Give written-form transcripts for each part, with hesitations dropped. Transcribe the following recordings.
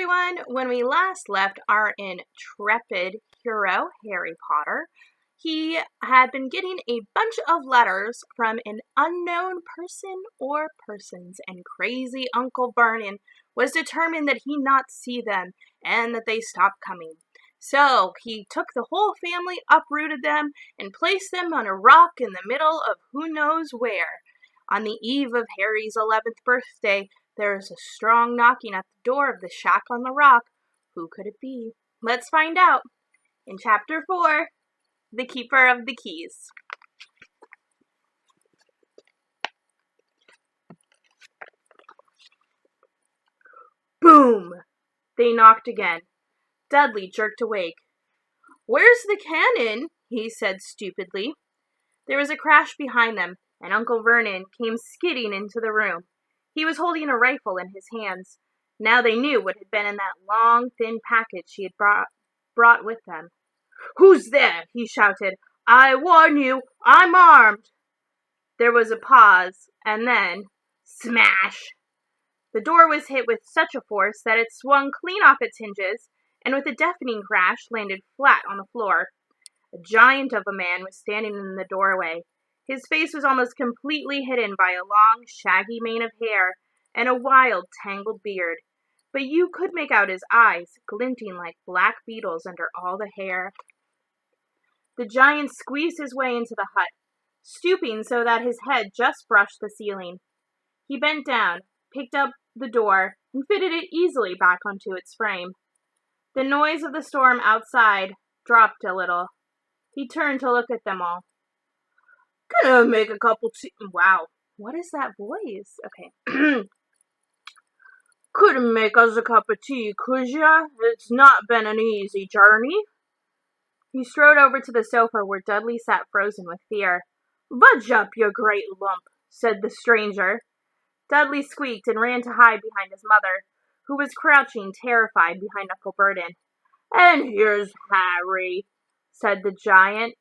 everyone. When we last left our intrepid hero, Harry Potter, he had been getting a bunch of letters from an unknown person or persons, and crazy Uncle Vernon was determined that he not see them and that they stop coming. So he took the whole family, uprooted them, and placed them on a rock in the middle of who knows where. On the eve of Harry's 11th birthday, there is a strong knocking at the door of the shack on the rock. Who could it be? Let's find out. In Chapter 4, The Keeper of the Keys. Boom! They knocked again. Dudley jerked awake. "Where's the cannon?" he said stupidly. There was a crash behind them, and Uncle Vernon came skidding into the room. He was holding a rifle in his hands. Now they knew what had been in that long, thin package he had brought with them. "Who's there?" he shouted. "I warn you, I'm armed." There was a pause, and then, smash! The door was hit with such a force that it swung clean off its hinges, and with a deafening crash landed flat on the floor. A giant of a man was standing in the doorway. His face was almost completely hidden by a long, shaggy mane of hair and a wild, tangled beard, but you could make out his eyes, glinting like black beetles under all the hair. The giant squeezed his way into the hut, stooping so that his head just brushed the ceiling. He bent down, picked up the door, and fitted it easily back onto its frame. The noise of the storm outside dropped a little. He turned to look at them all. "Gonna make a couple tea." Wow, what is that voice? Okay. "Couldn't make us a cup of tea, could ya? It's not been an easy journey." He strode over to the sofa where Dudley sat frozen with fear. "Budge up, you great lump," said the stranger. Dudley squeaked and ran to hide behind his mother, who was crouching terrified behind Uncle Vernon. "And here's Harry," said the giant.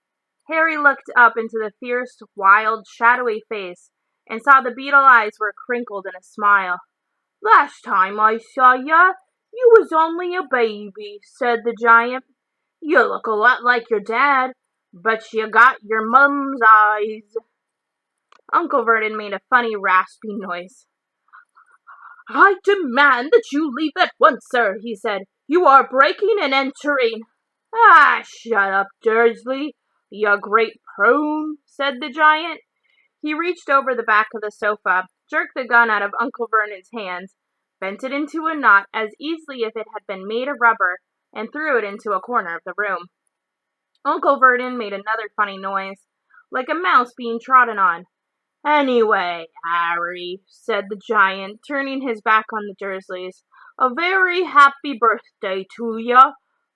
Harry looked up into the fierce, wild, shadowy face and saw the beetle eyes were crinkled in a smile. "Last time I saw ya, you was only a baby," said the giant. "You look a lot like your dad, but you got your mum's eyes." Uncle Vernon made a funny, raspy noise. "I demand that you leave at once, sir," he said. "You are breaking and entering." "Ah, shut up, Dursley, you great prune," said the giant. He reached over the back of the sofa, jerked the gun out of Uncle Vernon's hands, bent it into a knot as easily as if it had been made of rubber, and threw it into a corner of the room. Uncle Vernon made another funny noise, like a mouse being trodden on. "Anyway, Harry," said the giant, turning his back on the Dursleys, "a very happy birthday to ya.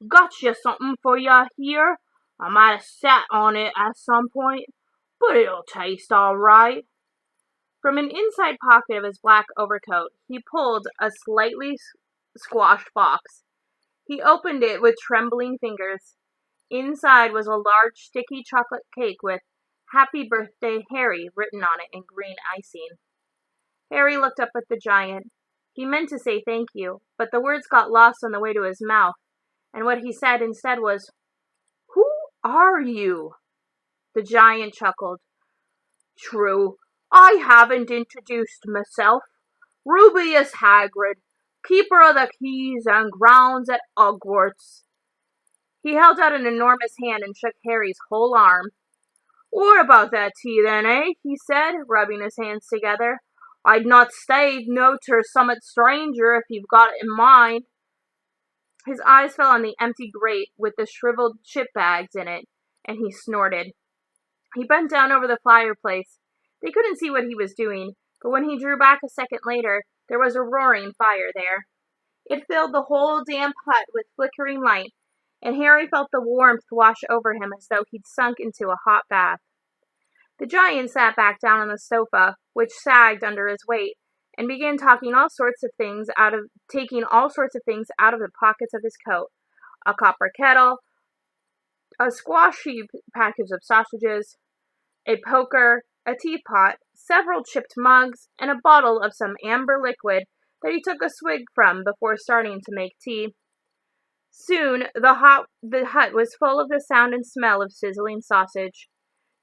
Got you something for ya here. I might have sat on it at some point, but it'll taste all right." From an inside pocket of his black overcoat, he pulled a slightly squashed box. He opened it with trembling fingers. Inside was a large, sticky chocolate cake with "Happy Birthday, Harry" written on it in green icing. Harry looked up at the giant. He meant to say thank you, but the words got lost on the way to his mouth, and what he said instead was, "Who are you?" The giant chuckled. "True, I haven't introduced myself. Rubius Hagrid, keeper of the keys and grounds at Hogwarts." He held out an enormous hand and shook Harry's whole arm. "What about that tea then, eh?" he said, rubbing his hands together. "I'd not stayed no ter summat stranger if you've got it in mind." His eyes fell on the empty grate with the shriveled chip bags in it, and he snorted. He bent down over the fireplace. They couldn't see what he was doing, but when he drew back a second later, there was a roaring fire there. It filled the whole damp hut with flickering light, and Harry felt the warmth wash over him as though he'd sunk into a hot bath. The giant sat back down on the sofa, which sagged under his weight, and began taking all sorts of things out of the pockets of his coat. A copper kettle, a squashy package of sausages, a poker, a teapot, several chipped mugs, and a bottle of some amber liquid that he took a swig from before starting to make tea. Soon the hut was full of the sound and smell of sizzling sausage.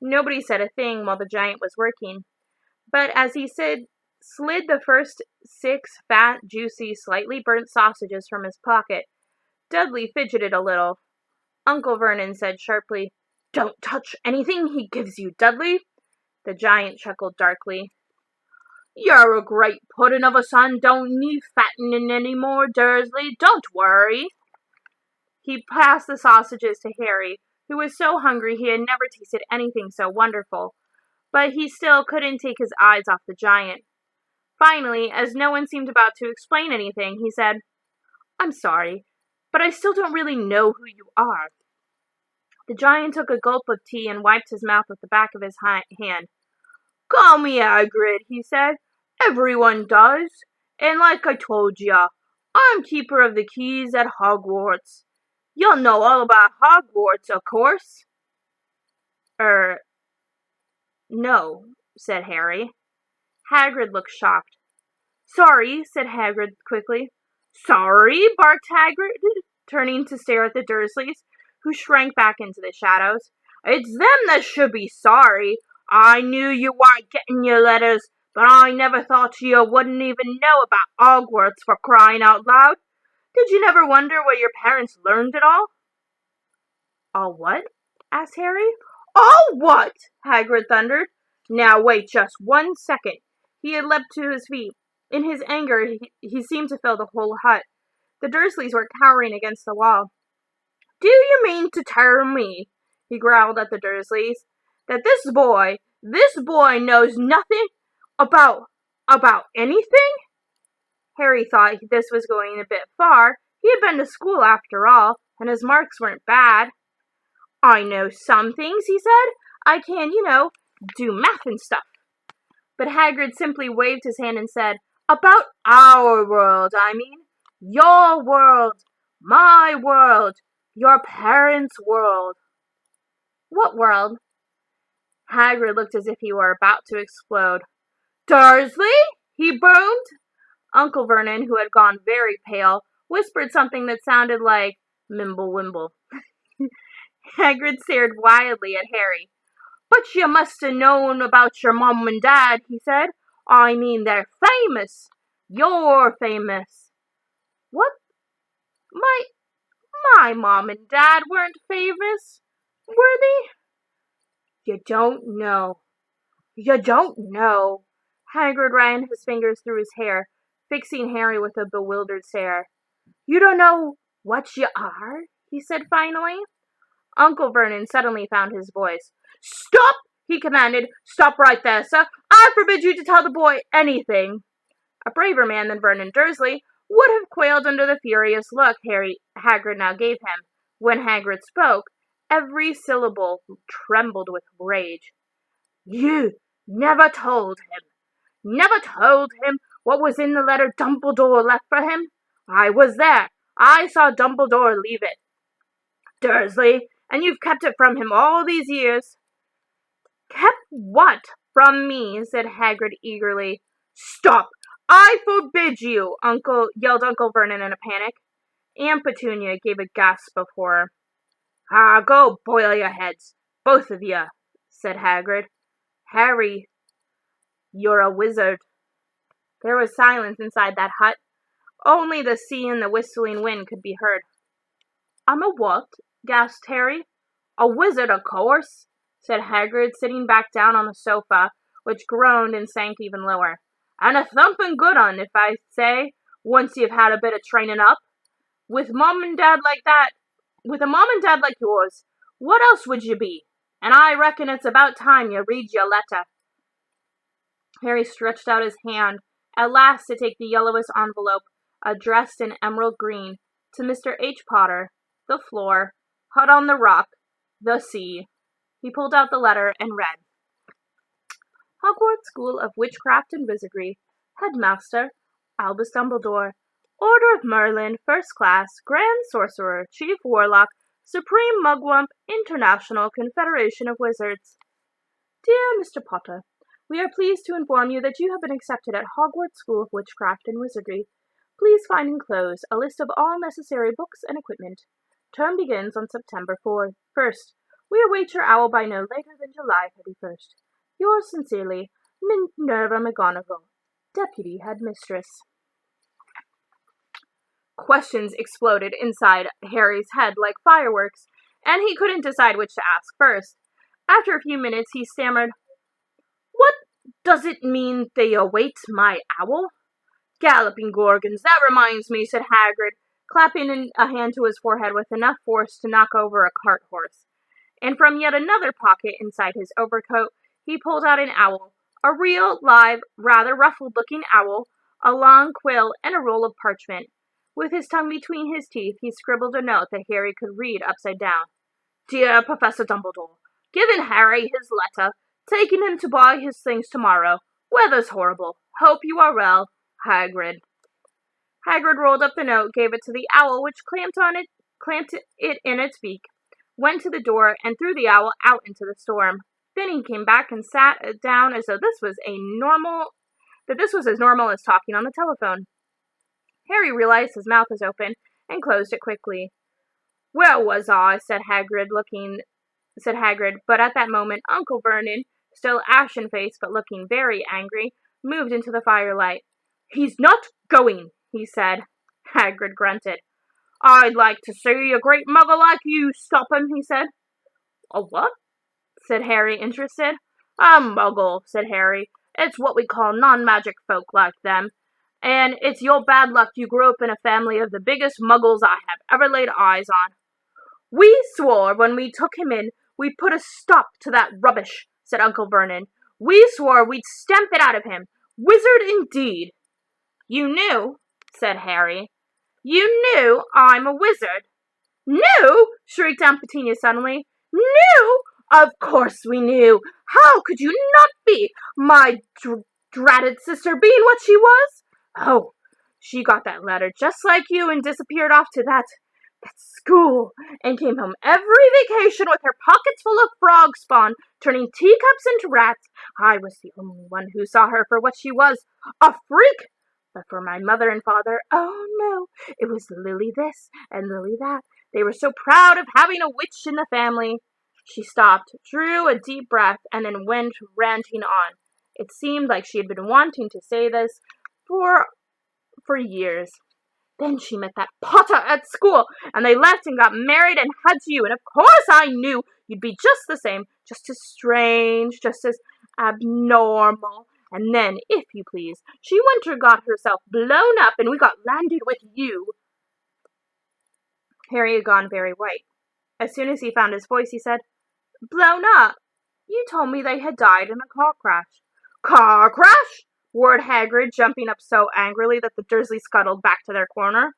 Nobody said a thing while the giant was working, but as he slid the first 6 fat, juicy, slightly burnt sausages from his pocket, Dudley fidgeted a little. Uncle Vernon said sharply, "Don't touch anything he gives you, Dudley." The giant chuckled darkly. "You're a great puddin' of a son, don't need fattening any more, Dursley. Don't worry." He passed the sausages to Harry, who was so hungry he had never tasted anything so wonderful, but he still couldn't take his eyes off the giant. Finally, as no one seemed about to explain anything, he said, "I'm sorry, but I still don't really know who you are." The giant took a gulp of tea and wiped his mouth with the back of his hand. "Call me Hagrid," he said. "Everyone does. And like I told ya, I'm keeper of the keys at Hogwarts. You'll know all about Hogwarts, of course." No," said Harry. Hagrid looked shocked. "Sorry," said Hagrid quickly. "Sorry?" barked Hagrid, turning to stare at the Dursleys, who shrank back into the shadows. "It's them that should be sorry. I knew you weren't getting your letters, but I never thought you wouldn't even know about Hogwarts, for crying out loud. Did you never wonder where your parents learned it all?" "All what?" asked Harry. "All what?" Hagrid thundered. "Now wait just 1 second." He had leapt to his feet. In his anger, he seemed to fill the whole hut. The Dursleys were cowering against the wall. "Do you mean to tell me," he growled at the Dursleys, "that this boy knows nothing about anything?" Harry thought this was going a bit far. He had been to school after all, and his marks weren't bad. "I know some things," he said. "I can, do math and stuff." But Hagrid simply waved his hand and said, "About our world, I mean. Your world, my world, your parents' world." "What world?" Hagrid looked as if he were about to explode. "Dursley?" he boomed. Uncle Vernon, who had gone very pale, whispered something that sounded like "Mimble Wimble." Hagrid stared wildly at Harry. "But you must have known about your mom and dad," he said. "I mean, they're famous. You're famous." "What? My mom and dad weren't famous, were they?" You don't know. Hagrid ran his fingers through his hair, fixing Harry with a bewildered stare. "You don't know what you are?" he said finally. Uncle Vernon suddenly found his voice. "Stop!" he commanded. "Stop right there, sir. I forbid you to tell the boy anything." A braver man than Vernon Dursley would have quailed under the furious look Hagrid now gave him. When Hagrid spoke, every syllable trembled with rage. "You never told him what was in the letter Dumbledore left for him? I was there. I saw Dumbledore leave it, Dursley, and you've kept it from him all these years." "Kept what from me?" said Hagrid eagerly. "Stop! I forbid you!" yelled Uncle Vernon in a panic. Aunt Petunia gave a gasp of horror. "Go boil your heads, both of you," said Hagrid. "Harry, you're a wizard." There was silence inside that hut. Only the sea and the whistling wind could be heard. "I'm a what?" gasped Harry. "A wizard, of course," said Hagrid, sitting back down on the sofa, which groaned and sank even lower. "And a thumping good un, if I say, once you've had a bit of training up. With a mom and dad like yours, what else would you be? And I reckon it's about time you read your letter." Harry stretched out his hand, at last to take the yellowest envelope, addressed in emerald green, to Mr. H. Potter, the floor, hut on the rock, the sea. He pulled out the letter and read. "Hogwarts School of Witchcraft and Wizardry, Headmaster, Albus Dumbledore, Order of Merlin, First Class, Grand Sorcerer, Chief Warlock, Supreme Mugwump, International Confederation of Wizards. Dear Mr. Potter, We are pleased to inform you that you have been accepted at Hogwarts School of Witchcraft and Wizardry. Please find enclosed a list of all necessary books and equipment. Term begins on September 1st. We await your owl by no later than July 31st. Yours sincerely, Minerva McGonagall, Deputy Headmistress. Questions exploded inside Harry's head like fireworks, and he couldn't decide which to ask first. After a few minutes, he stammered, "What does it mean they await my owl?" "Galloping Gorgons, that reminds me," said Hagrid, clapping a hand to his forehead with enough force to knock over a cart horse. And from yet another pocket inside his overcoat, he pulled out an owl, a real, live, rather ruffled-looking owl, a long quill, and a roll of parchment. With his tongue between his teeth, he scribbled a note that Harry could read upside down. "Dear Professor Dumbledore, given Harry his letter, taking him to buy his things tomorrow. Weather's horrible. Hope you are well. Hagrid." Hagrid rolled up the note, gave it to the owl, which clamped it in its beak, went to the door, and threw the owl out into the storm. Then he came back and sat down as though this was as normal as talking on the telephone. Harry realized his mouth was open and closed it quickly. "Where was I?" said Hagrid, but at that moment Uncle Vernon, still ashen-faced but looking very angry, moved into the firelight. "He's not going," he said. Hagrid grunted. "I'd like to see a great muggle like you stop him," he said. "A what?" said Harry, interested. "A muggle," said Harry. "It's what we call non-magic folk like them. And it's your bad luck you grew up in a family of the biggest muggles I have ever laid eyes on." "We swore when we took him in we'd put a stop to that rubbish," said Uncle Vernon. "We swore we'd stamp it out of him. Wizard indeed." "You knew," said Harry. "You knew I'm a wizard." "Knew?" shrieked Aunt Petunia suddenly. "Knew? Of course we knew. How could you not be? My dratted sister being what she was? Oh, she got that letter just like you and disappeared off to that school and came home every vacation with her pockets full of frog spawn, turning teacups into rats. I was the only one who saw her for what she was, a freak. But for my mother and father, oh no, it was Lily this and Lily that. They were so proud of having a witch in the family." She stopped, drew a deep breath, and then went ranting on. It seemed like she had been wanting to say this for years. "Then she met that Potter at school, and they left and got married and had you, and of course I knew you'd be just the same, just as strange, just as abnormal. And then, if you please, she went and got herself blown up, and we got landed with you." Harry had gone very white. As soon as he found his voice, he said, "Blown up? You told me they had died in a car crash." "Car crash?" roared Hagrid, jumping up so angrily that the Dursleys scuttled back to their corner.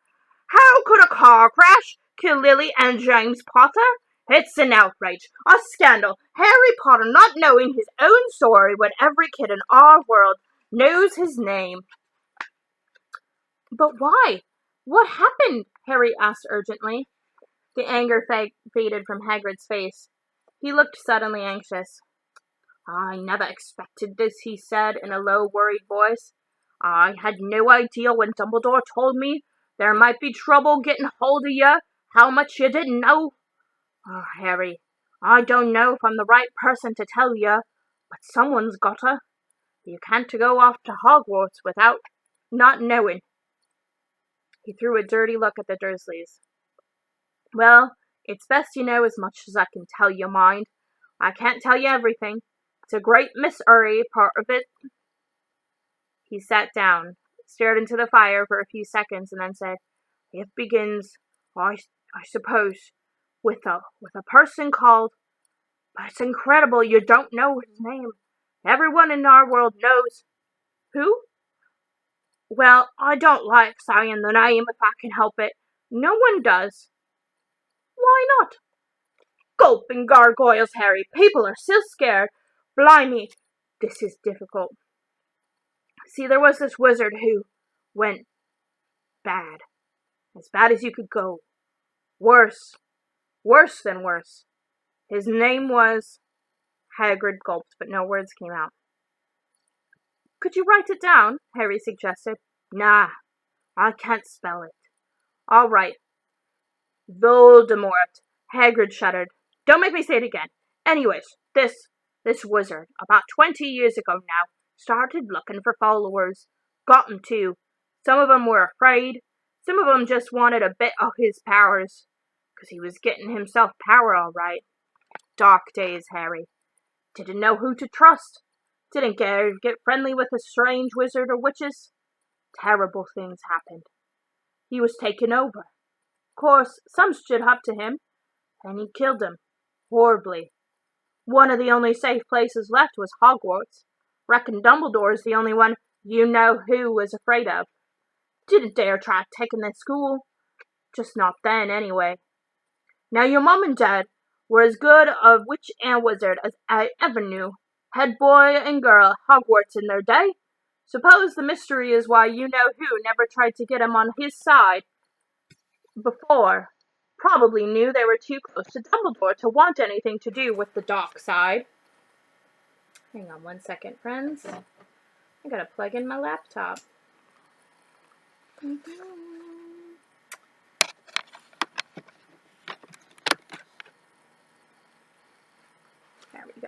"How could a car crash kill Lily and James Potter? It's an outrage, a scandal. Harry Potter not knowing his own story when every kid in our world knows his name." "But why? What happened?" Harry asked urgently. The anger faded from Hagrid's face. He looked suddenly anxious. "I never expected this," he said in a low, worried voice. "I had no idea when Dumbledore told me there might be trouble getting hold of you, how much you didn't know. Oh, Harry, I don't know if I'm the right person to tell you, but someone's gotta. You can't go off to Hogwarts without not knowing." He threw a dirty look at the Dursleys. "Well, it's best you know as much as I can tell you, mind. I can't tell you everything. It's a great mystery, part of it." He sat down, stared into the fire for a few seconds, and then said, "It begins, I suppose, with a person called... But it's incredible you don't know his name. Everyone in our world knows." "Who?" "Well, I don't like saying the name if I can help it. No one does." "Why not?" "Gulping gargoyles, Harry. People are so scared. Blimey, this is difficult. See, there was this wizard who went bad. As bad as you could go. Worse than worse. His name was..." Hagrid gulped, but no words came out. Could you write it down? Harry suggested. Nah, I can't spell it. All right. Voldemort. Hagrid shuddered. Don't make me say it again. Anyways, this wizard, about 20 years ago now, started looking for followers. Got 'em too. Some of 'em were afraid. Some of 'em just wanted a bit of his powers. 'Cause he was getting himself power all right. Dark days, Harry. Didn't know who to trust. Didn't get friendly with a strange wizard or witches. Terrible things happened. He was taken over. Of course, some stood up to him, and he killed them. Horribly. One of the only safe places left was Hogwarts. Reckon Dumbledore's the only one you-know-who was afraid of. Didn't dare try taking the school. Just not then, anyway. Now your mum and dad were as good a witch and wizard as I ever knew. Head boy and girl at Hogwarts in their day. Suppose the mystery is why you-know-who never tried to get him on his side before. Probably knew they were too close to Dumbledore to want anything to do with the dark side. Hang on 1 second, friends. I gotta plug in my laptop. There we go.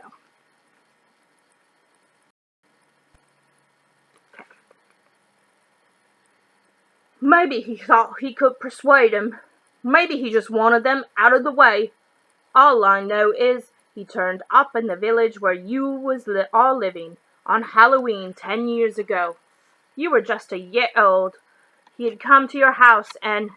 Maybe he thought he could persuade him. Maybe he just wanted them out of the way. All I know is he turned up in the village where you was all living on Halloween 10 years ago. You were just a year old. He had come to your house and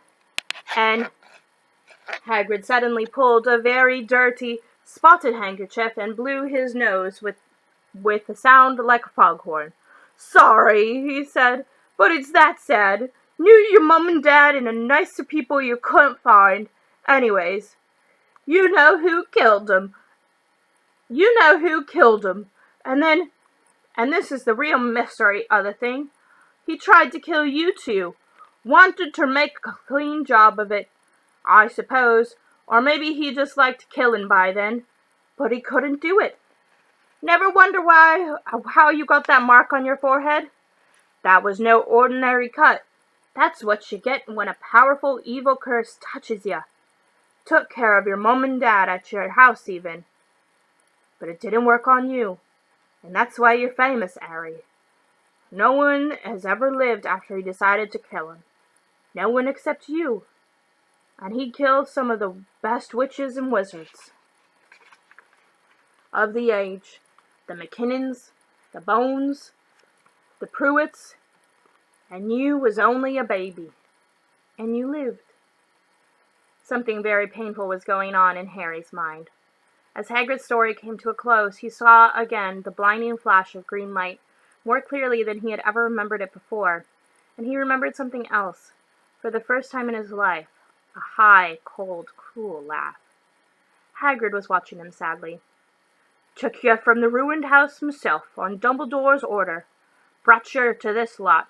Hagrid suddenly pulled a very dirty, spotted handkerchief and blew his nose with a sound like a foghorn. Sorry, he said, but it's that sad. Knew your mum and dad and the nicer people you couldn't find. Anyways, you know who killed him. You know who killed him. And this is the real mystery of the thing. He tried to kill you two. Wanted to make a clean job of it, I suppose. Or maybe he just liked killing by then. But he couldn't do it. Never wonder how you got that mark on your forehead? That was no ordinary cut. That's what you get when a powerful evil curse touches you. Took care of your mom and dad at your house even. But it didn't work on you. And that's why you're famous, arry. No one has ever lived after he decided to kill him. No one except you. And he killed some of the best witches and wizards of the age. The McKinnons, the Bones, the Pruitts, and you was only a baby. And you lived. Something very painful was going on in Harry's mind. As Hagrid's story came to a close, he saw again the blinding flash of green light, more clearly than he had ever remembered it before. And he remembered something else. For the first time in his life, a high, cold, cruel laugh. Hagrid was watching him sadly. Took you from the ruined house myself, on Dumbledore's order. Brought you to this lot.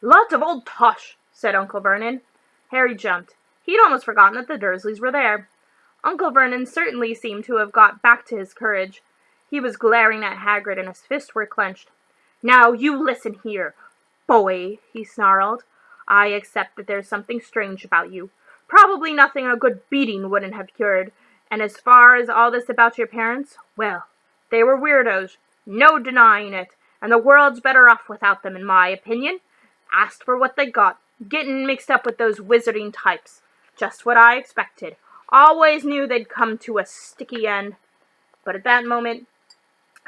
Lot of old tosh, said Uncle Vernon. Harry jumped. He'd almost forgotten that the Dursleys were there. Uncle Vernon certainly seemed to have got back to his courage. He was glaring at Hagrid and his fists were clenched. Now you listen here, boy, he snarled. I accept that there's something strange about you. Probably nothing a good beating wouldn't have cured. And as far as all this about your parents, well, they were weirdos. No denying it. And the world's better off without them, in my opinion. Asked for what they got. Getting mixed up with those wizarding types. Just what I expected. Always knew they'd come to a sticky end. But at that moment,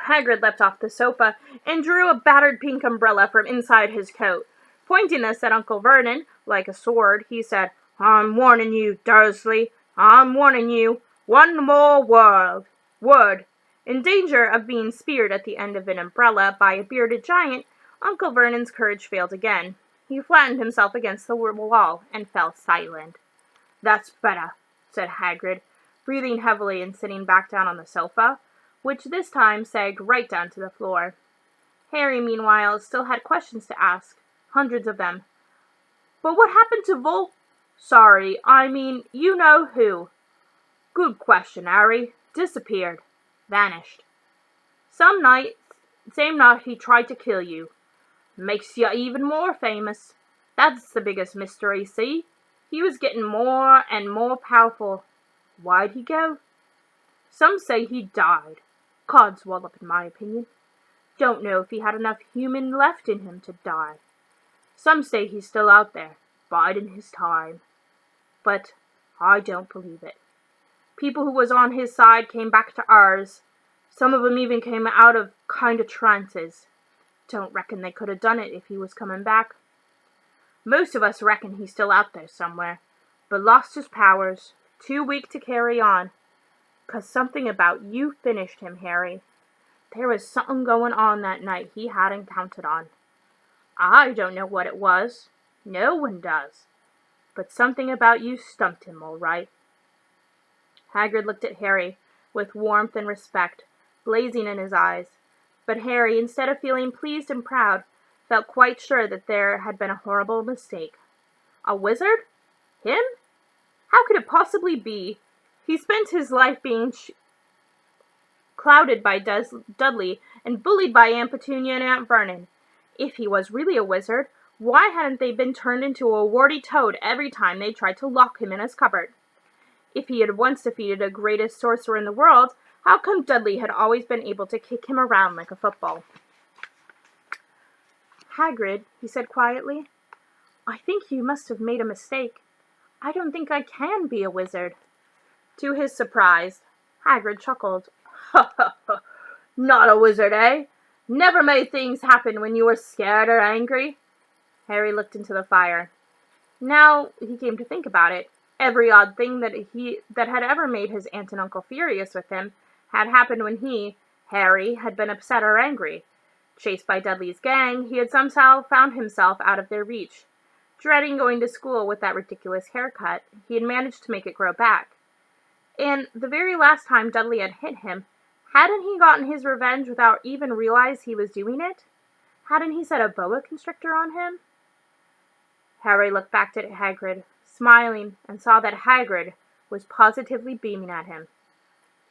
Hagrid leapt off the sofa and drew a battered pink umbrella from inside his coat. Pointing this at Uncle Vernon, like a sword, he said, I'm warning you, Dursley. I'm warning you. One more word. In danger of being speared at the end of an umbrella by a bearded giant, Uncle Vernon's courage failed again. He flattened himself against the wall and fell silent. That's better, said Hagrid, breathing heavily and sitting back down on the sofa, which this time sagged right down to the floor. Harry, meanwhile, still had questions to ask, hundreds of them. But what happened to Sorry, I mean, you know who. Good question, Harry. Disappeared. Vanished. Same night he tried to kill you. Makes you even more famous. That's the biggest mystery, see? He was getting more and more powerful. Why'd he go? Some say he died. Codswallop, in my opinion. Don't know if he had enough human left in him to die. Some say he's still out there, biding his time. But I don't believe it. People who was on his side came back to ours. Some of 'em even came out of kind of trances. Don't reckon they could have done it if he was coming back. Most of us reckon he's still out there somewhere, but lost his powers, too weak to carry on. 'Cause something about you finished him, Harry. There was something going on that night he hadn't counted on. I don't know what it was. No one does. But something about you stumped him, all right. Hagrid looked at Harry with warmth and respect blazing in his eyes. But Harry, instead of feeling pleased and proud, felt quite sure that there had been a horrible mistake. A wizard? Him? How could it possibly be? He spent his life being clouded by Dudley and bullied by Aunt Petunia and Aunt Vernon. If he was really a wizard, why hadn't they been turned into a warty toad every time they tried to lock him in his cupboard? If he had once defeated the greatest sorcerer in the world, how come Dudley had always been able to kick him around like a football? Hagrid, he said quietly, I think you must have made a mistake. I don't think I can be a wizard. To his surprise, Hagrid chuckled. Ha ha ha! Not a wizard, eh? Never made things happen when you were scared or angry? Harry looked into the fire. Now he came to think about it. Every odd thing that had ever made his aunt and uncle furious with him had happened when he, Harry, had been upset or angry. Chased by Dudley's gang, he had somehow found himself out of their reach. Dreading going to school with that ridiculous haircut, he had managed to make it grow back. And the very last time Dudley had hit him, hadn't he gotten his revenge without even realize he was doing it? Hadn't he set a boa constrictor on him? Harry looked back at Hagrid, smiling, and saw that Hagrid was positively beaming at him.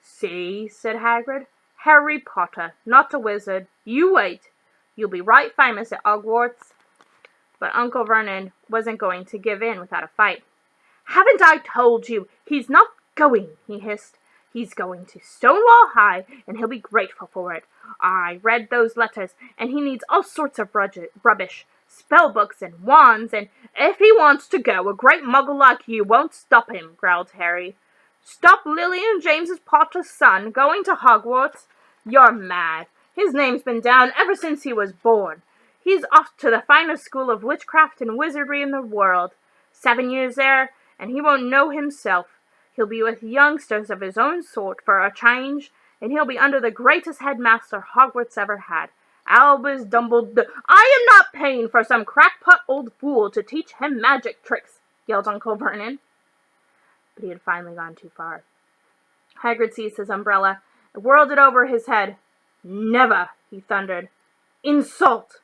See, said Hagrid, Harry Potter, not a wizard. You wait. You'll be right famous at Hogwarts. But Uncle Vernon wasn't going to give in without a fight. Haven't I told you? He's not going, he hissed. He's going to Stonewall High, and he'll be grateful for it. I read those letters, and he needs all sorts of rubbish, spellbooks and wands, and if he wants to go, a great muggle like you won't stop him, growled Harry. Stop Lily and James's Potter's son going to Hogwarts? You're mad. His name's been down ever since he was born. He's off to the finest school of witchcraft and wizardry in the world. 7 years there, and he won't know himself. He'll be with youngsters of his own sort for a change, and he'll be under the greatest headmaster Hogwarts ever had, Albus Dumbledore. I am not paying for some crackpot old fool to teach him magic tricks, yelled Uncle Vernon. But he had finally gone too far. Hagrid seized his umbrella and whirled it over his head. Never, he thundered. Insult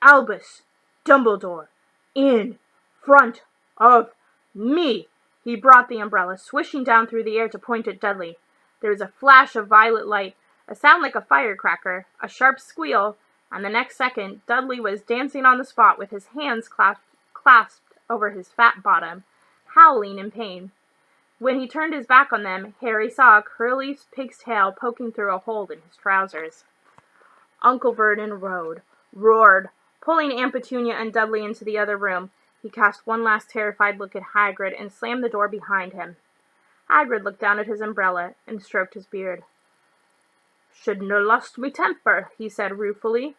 Albus Dumbledore in front of me. He brought the umbrella, swishing down through the air to point at Dudley. There was a flash of violet light, a sound like a firecracker, a sharp squeal, and the next second, Dudley was dancing on the spot with his hands clasped over his fat bottom, howling in pain. When he turned his back on them, Harry saw a curly pig's tail poking through a hole in his trousers. Uncle Vernon roared, pulling Aunt Petunia and Dudley into the other room. He cast one last terrified look at Hagrid and slammed the door behind him. Hagrid looked down at his umbrella and stroked his beard. Shouldn't have lost me temper, he said ruefully.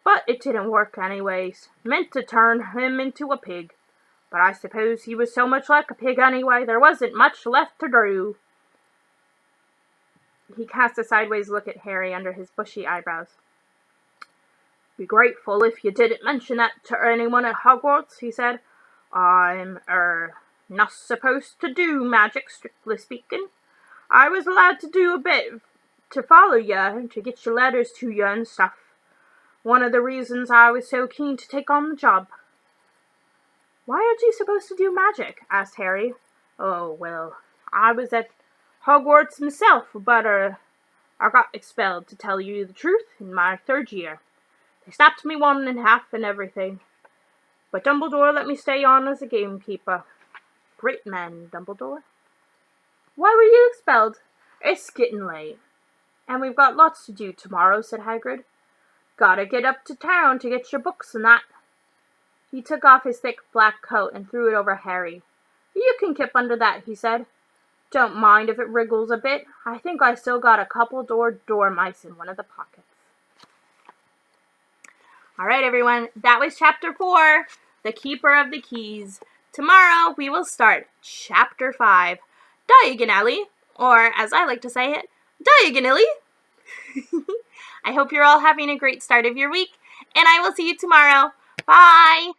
But it didn't work anyways. Meant to turn him into a pig. But I suppose he was so much like a pig anyway, there wasn't much left to do. He cast a sideways look at Harry under his bushy eyebrows. Be grateful if you didn't mention that to anyone at Hogwarts, he said. I'm, not supposed to do magic, strictly speaking. I was allowed to do a bit to follow you and to get your letters to you and stuff. One of the reasons I was so keen to take on the job. Why aren't you supposed to do magic? Asked Harry. Oh, well, I was at Hogwarts myself, but, I got expelled, to tell you the truth, in my 3rd year. They snapped me one in half and everything. But Dumbledore let me stay on as a gamekeeper. Great man, Dumbledore. Why were you expelled? It's getting late. And we've got lots to do tomorrow, said Hagrid. Gotta get up to town to get your books and that. He took off his thick black coat and threw it over Harry. You can kip under that, he said. Don't mind if it wriggles a bit. I think I still got a couple dormice in one of the pockets. All right, everyone. That was Chapter 4, The Keeper of the Keys. Tomorrow, we will start Chapter 5, Diagon Alley, or as I like to say it, Diagonally. I hope you're all having a great start of your week, and I will see you tomorrow. Bye!